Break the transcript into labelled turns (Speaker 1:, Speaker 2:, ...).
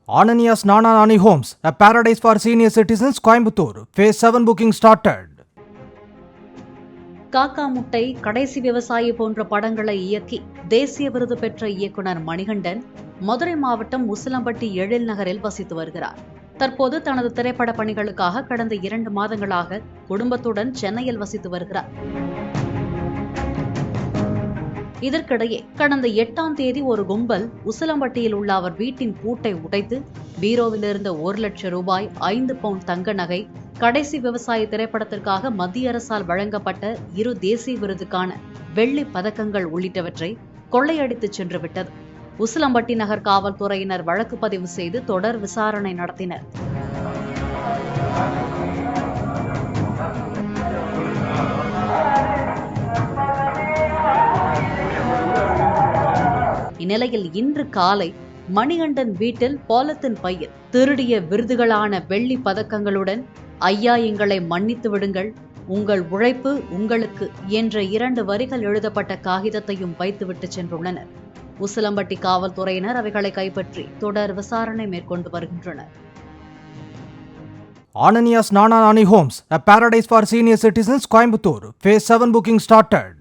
Speaker 1: Ananias Nana Nani Homes, a paradise for senior citizens, Coimbatore. Phase 7 booking started.
Speaker 2: காக்கா முட்டை, கடைசி விவசாயி போன்ற படங்களை இயக்கி தேசிய விருது பெற்ற இயக்குனர் மணிகண்டன் மதுரை மாவட்டம் உசிலம்பட்டி எழில் நகரில் வசித்து வருகிறார். தற்போது தனது திரைப்பட பணிகளுக்காக கடந்த 2 மாதங்களாக குடும்பத்துடன் சென்னையில் வசித்து வருகிறார். இதற்கிடையே கடந்த 8ஆம் தேதி ஒரு கும்பல் உசிலம்பட்டியில் உள்ள அவர் வீட்டின் பூட்டை உடைத்து பீரோவிலிருந்த 1 லட்சம் ரூபாய், 5 பவுண்ட் தங்க நகை, கடைசி விவசாய திரைப்படத்திற்காக மத்திய அரசால் வழங்கப்பட்ட 2 தேசிய விருதுக்கான வெள்ளி பதக்கங்கள் உள்ளிட்டவற்றை கொள்ளையடித்து சென்று விட்டது. உசிலம்பட்டி நகர் காவல்துறையினர் வழக்கு பதிவு செய்து தொடர் விசாரணை நடத்தினர். இந்நிலையில் இன்று காலை மணிகண்டன் வீட்டில் பாலித்தீன் பையில் திருடிய விருதுகளான வெள்ளி பதக்கங்களுடன் ஐயா எங்களை மன்னித்து விடுங்கள், உங்கள் உழைப்பு உங்களுக்கு என்ற 2 வரிகள் எழுதப்பட்ட காகிதத்தையும் வைத்துவிட்டு சென்றுள்ளனர். உசிலம்பட்டி காவல்துறையினர் அவைகளை கைப்பற்றி தொடர் விசாரணை மேற்கொண்டு வருகின்றனர்.
Speaker 1: Ananias Nana Nani Homes, a paradise for senior citizens, Coimbatore. Phase 7 booking started.